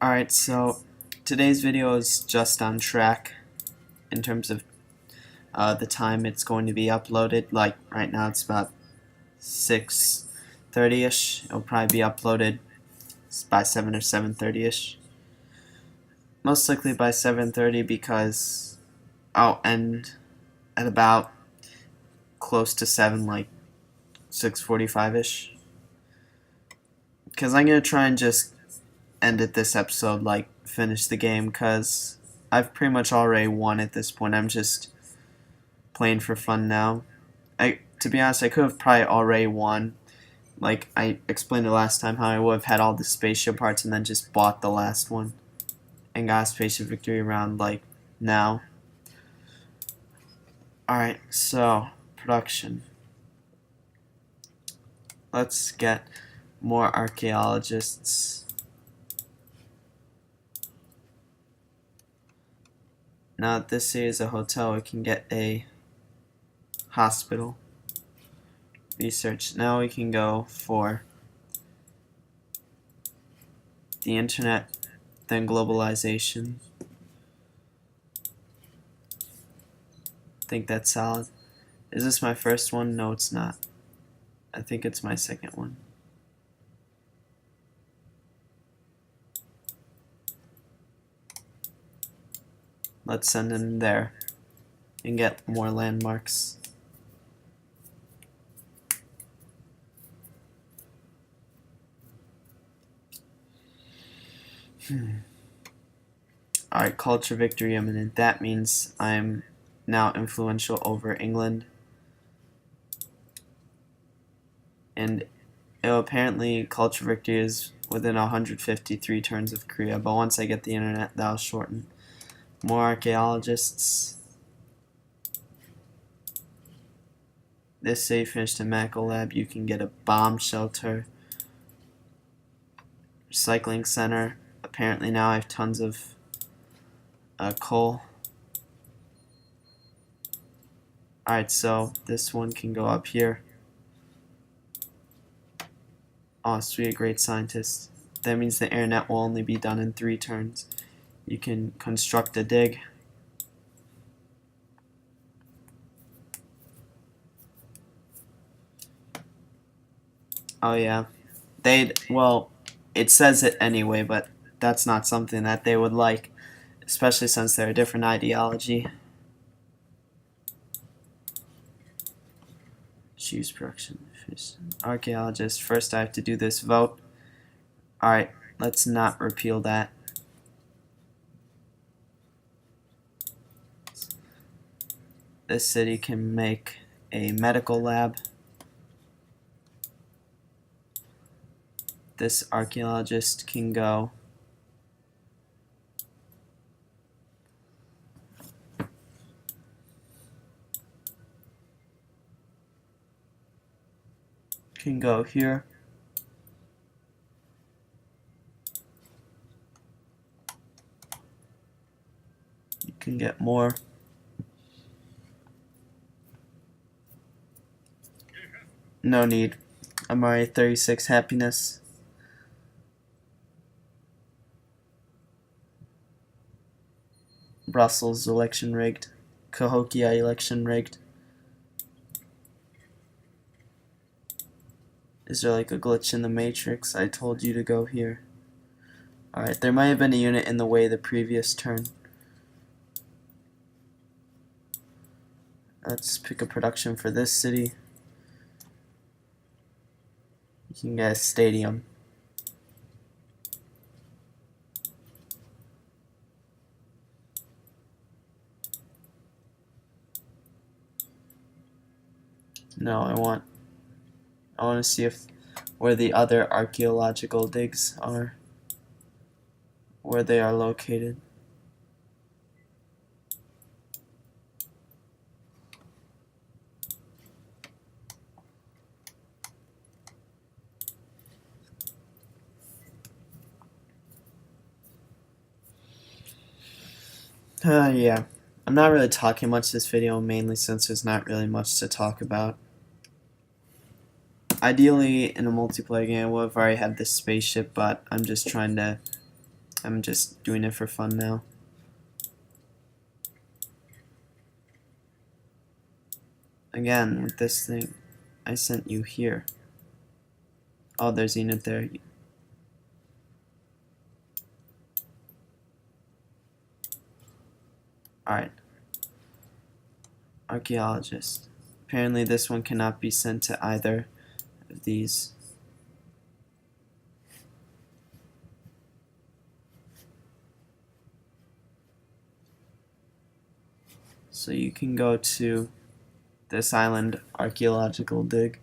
Alright, so today's video is just on track in terms of the time it's going to be uploaded. Like right now it's about 6:30ish. It'll probably be uploaded by 7 or 7:30ish. Most likely by 7:30 because I'll end at about close to 7, like 6:45ish. Because I'm going to try and just end it this episode, like finish the game, because I've pretty much already won at this point. I'm just playing for fun now. To be honest, I could have probably already won. Like I explained the last time, how I would have had all the spaceship parts and then just bought the last one and got a spaceship victory round like now. Alright, so production. Let's get more archaeologists. Now that this city is a hotel, we can get a hospital. Research. Now we can go for the internet, then globalization. I think that's solid. Is this my first one? No, it's not. I think it's my second one. Let's send in there and get more landmarks. Alright, culture victory imminent. That means I'm now influential over England. And apparently culture victory is within 153 turns of Korea, but once I get the internet, that'll shorten. More archaeologists. This city finished a medical lab. You can get a bomb shelter. Recycling center. Apparently now I have tons of coal. Alright, so this one can go up here. Oh, sweet, a great scientist. That means the internet will only be done in 3 turns. You can construct a dig. Oh yeah. Well, it says it anyway, but that's not something that they would like, especially since they're a different ideology. Choose production. Archaeologist. First I have to do this vote. Alright, let's not repeal that. This city can make a medical lab. This archaeologist can go here. You can get more. No need. I'm already 36 happiness. Brussels election rigged. Cahokia election rigged. Is there like a glitch in the matrix? I told you to go here. Alright, there might have been a unit in the way the previous turn. Let's pick a production for this city. You can get a stadium. No, I want to see where the other archaeological digs are, where they are located. Yeah. I'm not really talking much this video, mainly since there's not really much to talk about. Ideally, in a multiplayer game, I would have already had this spaceship, but I'm just trying to I'm just doing it for fun now. Again, with this thing, I sent you here. Oh, there's Enid there. Alright. Archaeologist. Apparently this one cannot be sent to either of these. So you can go to this island archaeological dig.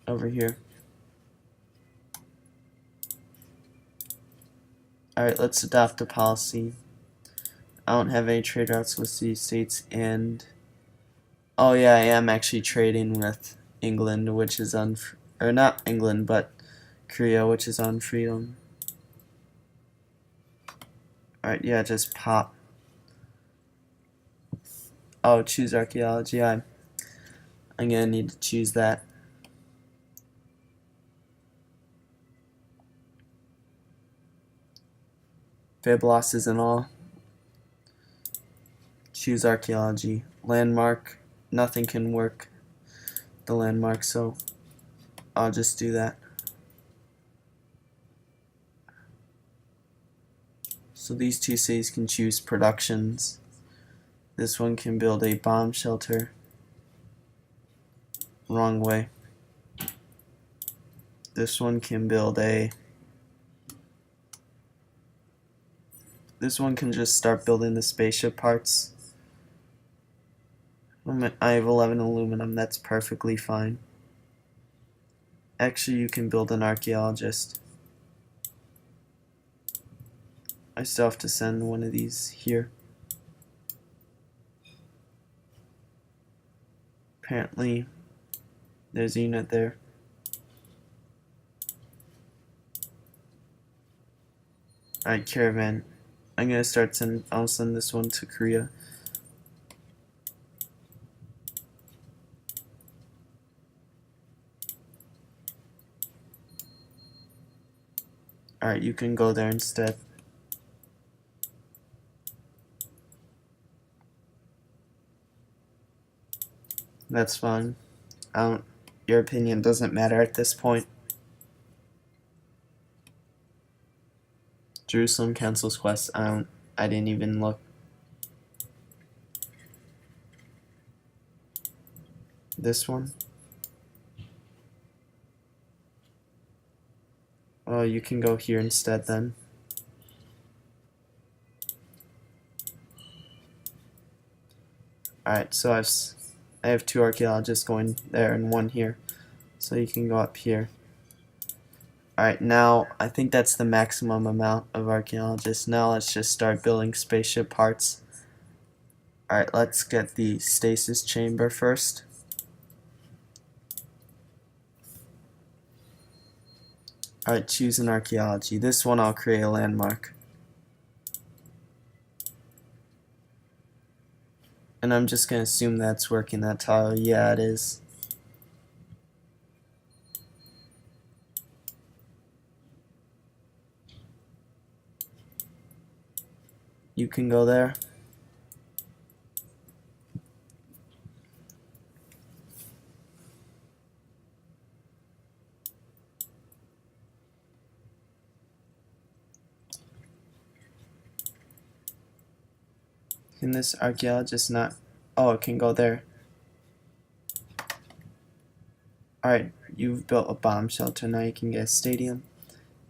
Over here. Alright, let's adopt a policy. I don't have any trade routes with these states, and oh yeah, I am actually trading with England, which is on, or not England, but Korea, which is on freedom. Alright, yeah, just pop. Oh, choose archaeology. I'm gonna need to choose that. Fib losses and all. Choose archaeology. Landmark. Nothing can work the landmark, so I'll just do that. So these two cities can choose productions. This one can build a bomb shelter. Wrong way. This one can build a... This one can just start building the spaceship parts. I have 11 aluminum, that's perfectly fine. Actually, you can build an archaeologist. I still have to send one of these here. Apparently, there's a unit there. Alright, caravan. I'm gonna I'll send this one to Korea. Alright, you can go there instead. That's fine. Your opinion doesn't matter at this point. Jerusalem cancels quest. I didn't even look. This one. Oh, you can go here instead then. Alright, so I have 2 archaeologists going there and 1 here. So you can go up here. Alright, now I think that's the maximum amount of archaeologists. Now let's just start building spaceship parts. Alright, let's get the stasis chamber first. Alright, choose an archaeology. This one I'll create a landmark. And I'm just going to assume that's working that tile. Yeah, it is. You can go there. Can this archaeologist not? Oh, it can go there. Alright, you've built a bomb shelter. Now you can get a stadium.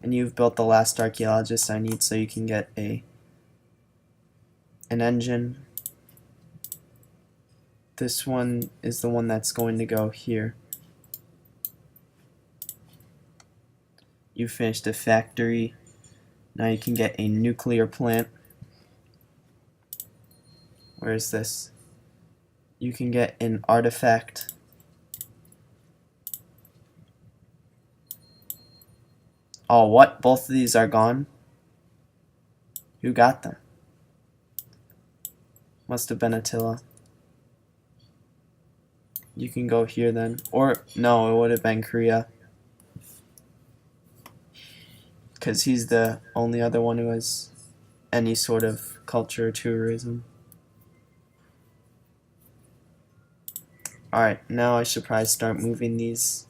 And you've built the last archaeologist I need, so you can get an engine. This one is the one that's going to go here. You finished a factory. Now you can get a nuclear plant. Where is this? You can get an artifact. Oh, what? Both of these are gone? Who got them? Must have been Attila. You can go here then. Or, no, it would have been Korea. Because he's the only other one who has any sort of culture or tourism. Alright, now I should probably start moving these,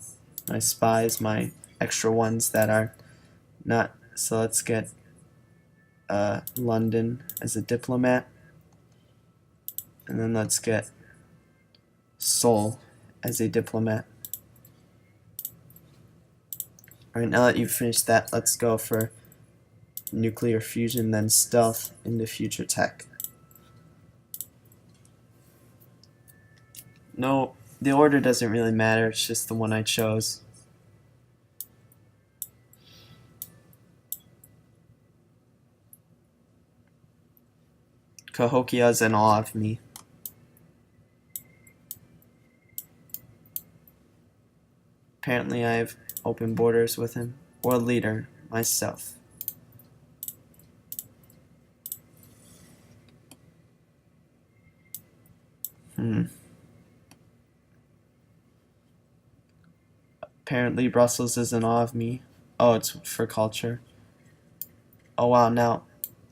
my spies, my extra ones that are not. So let's get London as a diplomat. And then let's get Seoul as a diplomat. Alright, now that you've finished that, let's go for nuclear fusion, then stealth into future tech. No, the order doesn't really matter, it's just the one I chose. Cahokia's in awe of me. Apparently I have open borders with him. World leader, myself. Apparently Brussels is in awe of me. Oh, it's for culture. Oh wow, now.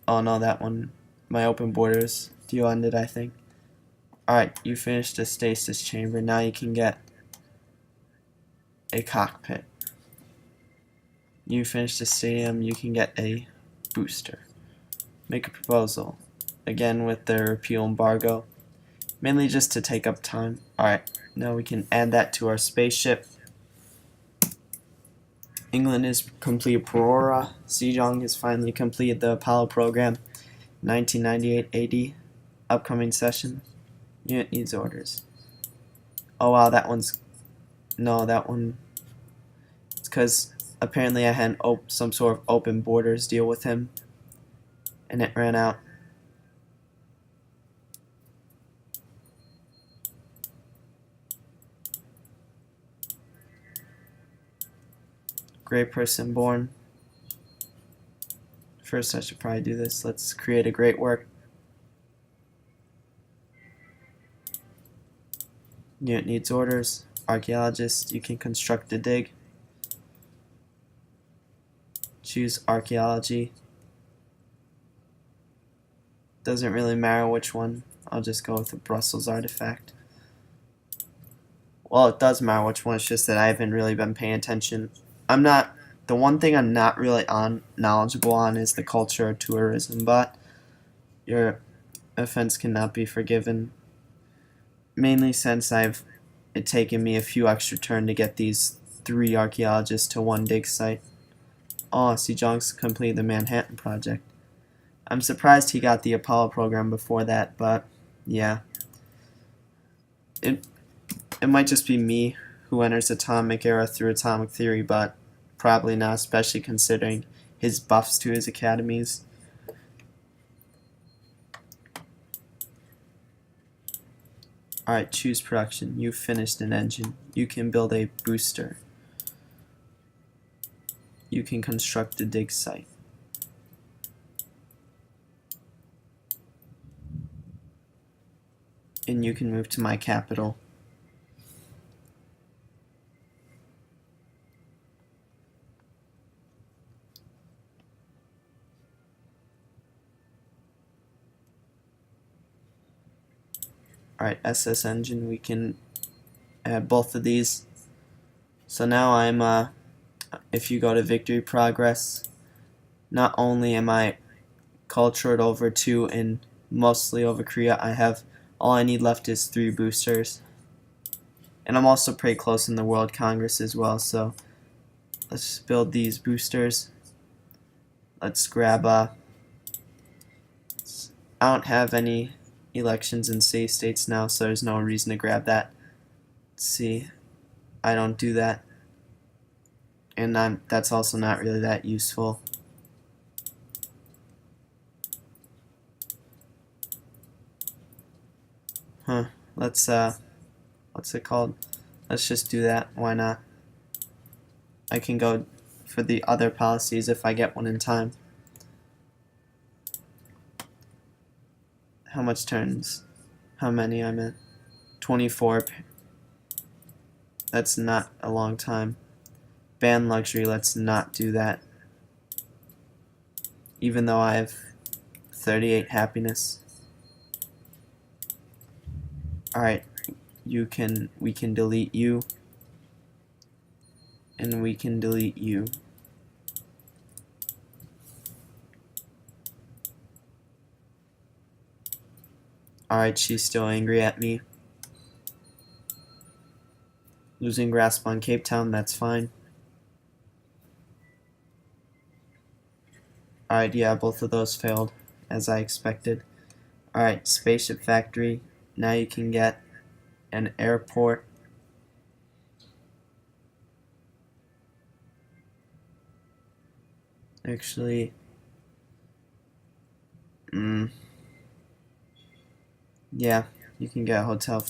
Oh no, that one. My open borders deal ended, I think. Alright, you finished the stasis chamber. Now you can get a cockpit. You finished the stadium. You can get a booster. Make a proposal. Again with the repeal embargo. Mainly just to take up time. Alright, now we can add that to our spaceship. England is complete Aurora. Sejong has finally completed the Apollo program. 1998 AD. Upcoming session. Unit needs orders. Oh wow, that one's... No, that one... It's because apparently I had some sort of open borders deal with him. And it ran out. Great person born. First I should probably do this. Let's create a great work. Unit needs orders. Archaeologist, you can construct a dig. Choose archaeology. Doesn't really matter which one. I'll just go with the Brussels artifact. Well, it does matter which one. It's just that I haven't really been paying attention. The one thing I'm not really knowledgeable on is the culture of tourism, but your offense cannot be forgiven. Mainly since it's taken me a few extra turns to get these 3 archaeologists to 1 dig site. Oh, Sejong's completed the Manhattan Project. I'm surprised he got the Apollo program before that, but yeah. It might just be me who enters atomic era through atomic theory, but probably not, especially considering his buffs to his academies. Alright, choose production. You finished an engine. You can build a booster. You can construct a dig site. And you can move to my capital. Alright, SS engine, we can add both of these. So now I'm, if you go to victory progress, not only am I cultured over 2 and mostly over Korea, all I need left is 3 boosters. And I'm also pretty close in the World Congress as well, so let's build these boosters. Let's grab, I don't have any elections in safe states now, so there's no reason to grab that. Let's see, I don't do that, and that's also not really that useful. Let's what's it called? Let's just do that. Why not? I can go for the other policies if I get one in time. How much turns? How many I'm at? 24. That's not a long time. Ban luxury, let's not do that. Even though I have 38 happiness. Alright, we can delete you. And we can delete you. Alright, she's still angry at me. Losing grasp on Cape Town, that's fine. Alright, yeah, both of those failed, as I expected. Alright, spaceship factory. Now you can get an airport. Actually, yeah, you can get a hotel.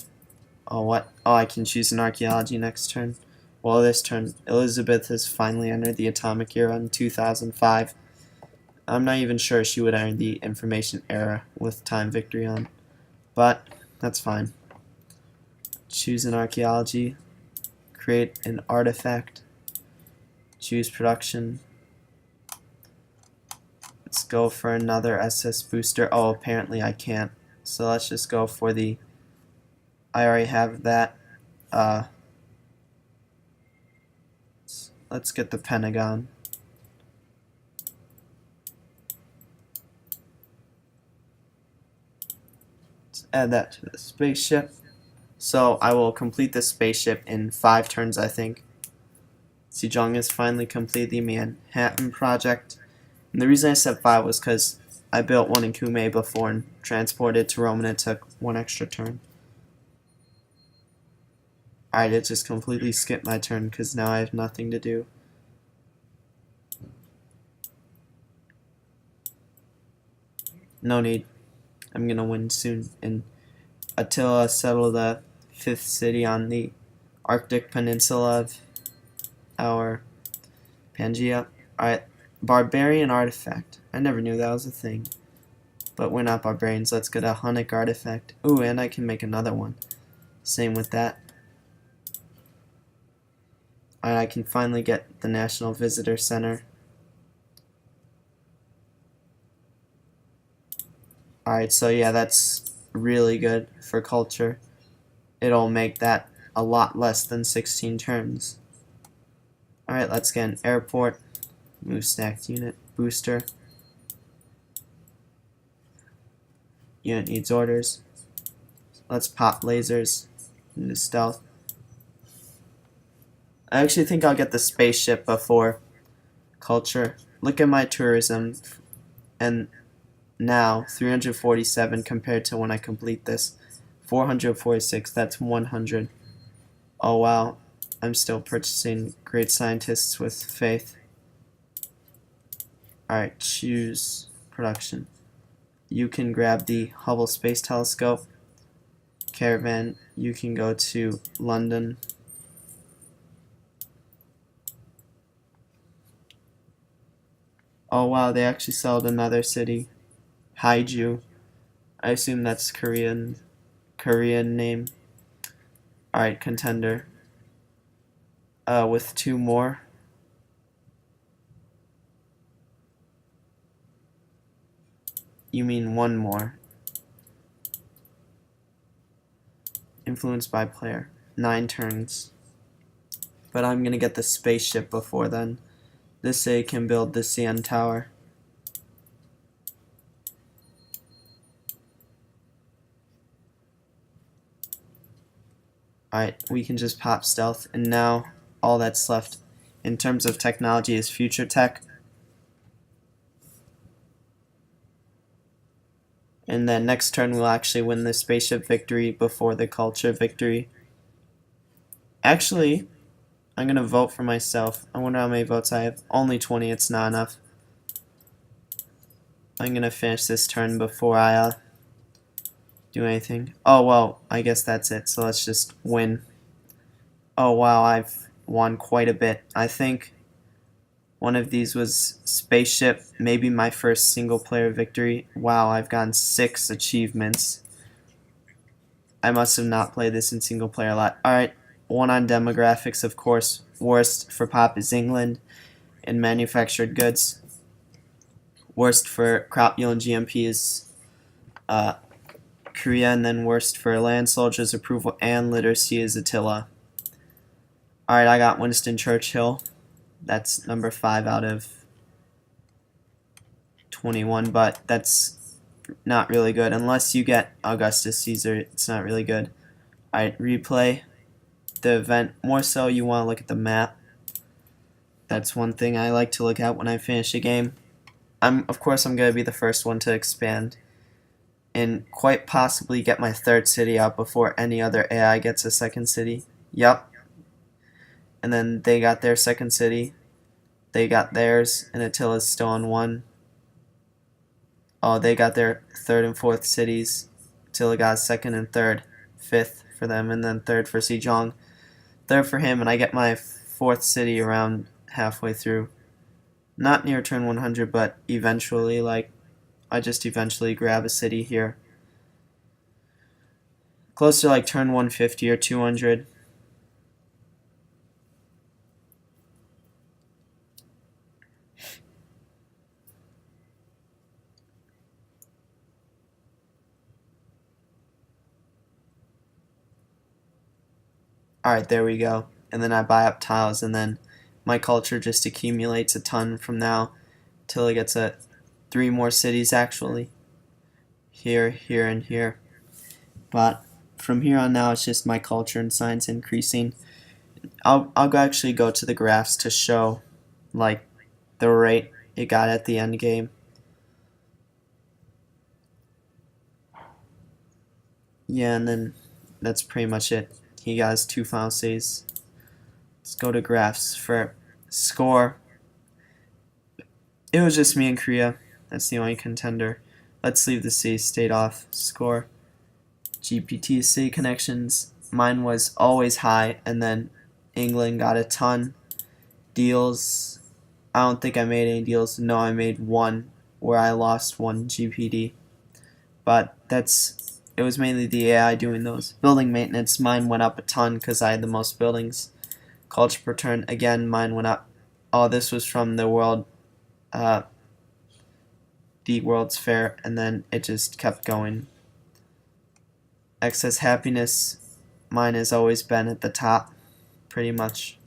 Oh, what? Oh, I can choose an archaeology next turn. Well, this turn, Elizabeth has finally entered the atomic era in 2005. I'm not even sure she would enter the information era with time victory on, but that's fine. Choose an archaeology, create an artifact, choose production. Let's go for another SS booster. Oh, apparently I can't. So let's just go for the, I already have that. Let's get the Pentagon. Let's add that to the spaceship. So I will complete this spaceship in 5 turns, I think. Sejong has finally completed the Manhattan Project. And the reason I said 5 was because I built one in Kume before and transported to Rome, and it took 1 extra turn. Alright, it just completely skipped my turn because now I have nothing to do. No need. I'm gonna win soon. And Attila settled the 5th city on the Arctic peninsula of our Pangaea. Alright, barbarian artifact. I never knew that was a thing. But we're not barbarians. Let's get a Hunnic artifact. Ooh, and I can make another one. Same with that. Alright, I can finally get the National Visitor Center. Alright, so yeah, that's really good for culture. It'll make that a lot less than 16 turns. Alright, let's get an airport. Move stacked unit. Booster. Unit needs orders. Let's pop lasers into stealth. I actually think I'll get the spaceship before culture. Look at my tourism, and now 347 compared to when I complete this. 446, that's 100. Oh wow, I'm still purchasing great scientists with faith. Alright, choose production. You can grab the Hubble Space Telescope. Caravan, you can go to London. Oh wow, they actually sold another city. Haiju. I assume that's Korean name. Alright, contender. With 2 more. You mean 1 more. Influenced by player. 9 turns. But I'm gonna get the spaceship before then. This city can build the CN Tower. Alright, we can just pop stealth, and now all that's left in terms of technology is future tech. And then next turn we'll actually win the spaceship victory before the culture victory. Actually, I'm gonna vote for myself. I wonder how many votes I have. Only 20, it's not enough. I'm gonna finish this turn before I do anything. Oh well, I guess that's it, so let's just win. Oh wow, I've won quite a bit. I think one of these was spaceship, maybe my first single player victory. Wow, I've gotten 6 achievements. I must have not played this in single player a lot. Alright, One on demographics, of course. Worst for pop is England in manufactured goods. Worst for crop yield and GMP is Korea, and then worst for land soldiers approval and literacy is Attila. Alright, I got Winston Churchill. That's number 5 out of 21, but that's not really good. Unless you get Augustus Caesar, it's not really good. Alright, replay the event. More so, you want to look at the map. That's one thing I like to look at when I finish a game. Of course, I'm going to be the first one to expand and quite possibly get my 3rd city out before any other AI gets a 2nd city. Yep. And then they got their 2nd city. They got theirs, and Attila's still on 1. Oh, they got their 3rd and 4th cities. Attila got 2nd and 3rd. 5th for them, and then 3rd for Sejong. 3rd for him, and I get my 4th city around halfway through. Not near turn 100, but eventually, like, I just eventually grab a city here. Close to like turn 150 or 200. Alright, there we go. And then I buy up tiles, and then my culture just accumulates a ton from now till it gets 3 more cities actually. Here, here, and here. But from here on now, it's just my culture and science increasing. I'll actually go to the graphs to show like the rate it got at the end game. Yeah, and then that's pretty much it. He got his 2 final cities. Let's go to graphs for score. It was just me and Korea. That's the only contender. Let's leave the city state off. Score. GPT city connections. Mine was always high, and then England got a ton. Deals. I don't think I made any deals. No, I made 1 where I lost 1 GPD. But it was mainly the AI doing those. Building maintenance, mine went up a ton because I had the most buildings. Culture per turn, again, mine went up. Oh, this was from the World's Fair, and then it just kept going. Excess happiness, mine has always been at the top, pretty much.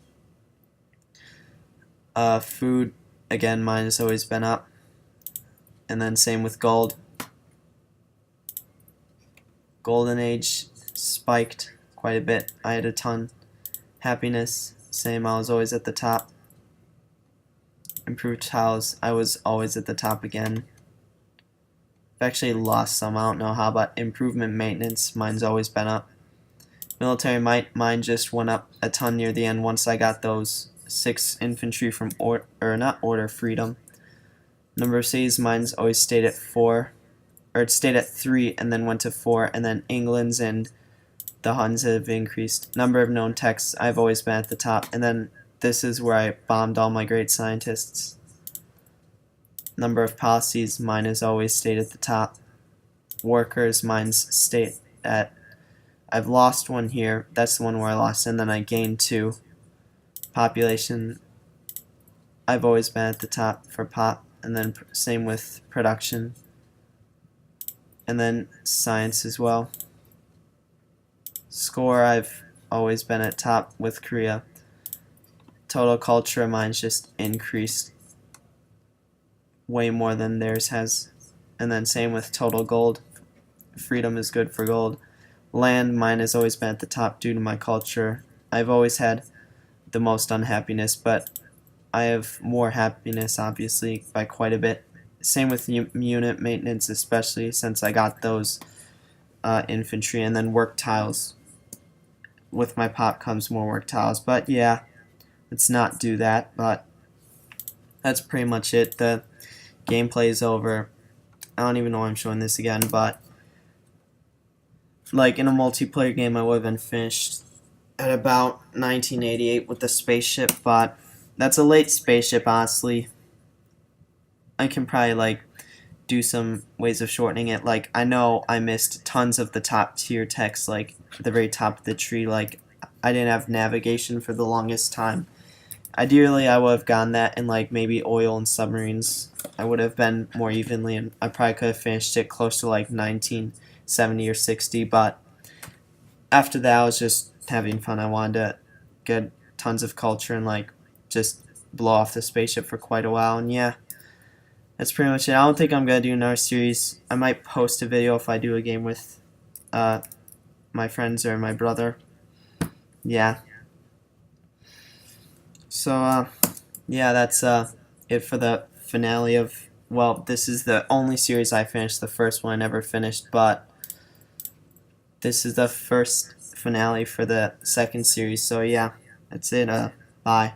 Food, again, mine has always been up. And then same with gold. Golden Age spiked quite a bit. I had a ton. Happiness, same, I was always at the top. Improved tiles, I was always at the top again. I've actually lost some, I don't know how, but improvement maintenance, mine's always been up. Military might, mine just went up a ton near the end once I got those 6 infantry from Order Freedom. Number of cities, mine's always stayed at 4. Or it stayed at 3 and then went to 4, and then England's and the Huns have increased. Number of known texts, I've always been at the top, and then this is where I bombed all my great scientists. Number of policies, mine has always stayed at the top. Workers, mine's stayed at, I've lost 1 here, that's the one where I lost, and then I gained 2. Population, I've always been at the top for pop, and then same with production. And then science as well. Score, I've always been at top with Korea. Total culture, mine's just increased way more than theirs has. And then same with total gold. Freedom is good for gold. Land, mine has always been at the top due to my culture. I've always had the most unhappiness, but I have more happiness, obviously, by quite a bit. Same with unit maintenance, especially since I got those infantry, and then work tiles. With my pop comes more work tiles, but yeah, let's not do that. But that's pretty much it. The gameplay is over. I don't even know why I'm showing this again, but like in a multiplayer game, I would have been finished at about 1988 with the spaceship, but that's a late spaceship, honestly. I can probably like do some ways of shortening it. Like I know I missed tons of the top tier text, like at the very top of the tree. Like I didn't have navigation for the longest time. Ideally, I would have gone that in like maybe oil and submarines. I would have been more evenly, and I probably could have finished it close to like 1970 or 60. But after that, I was just having fun. I wanted to get tons of culture and like just blow off the spaceship for quite a while. And yeah, that's pretty much it. I don't think I'm gonna do another series. I might post a video if I do a game with my friends or my brother. Yeah. So yeah, that's it for the finale of. Well, this is the only series I finished. The first one I never finished, but this is the first finale for the second series. So yeah, that's it. Bye.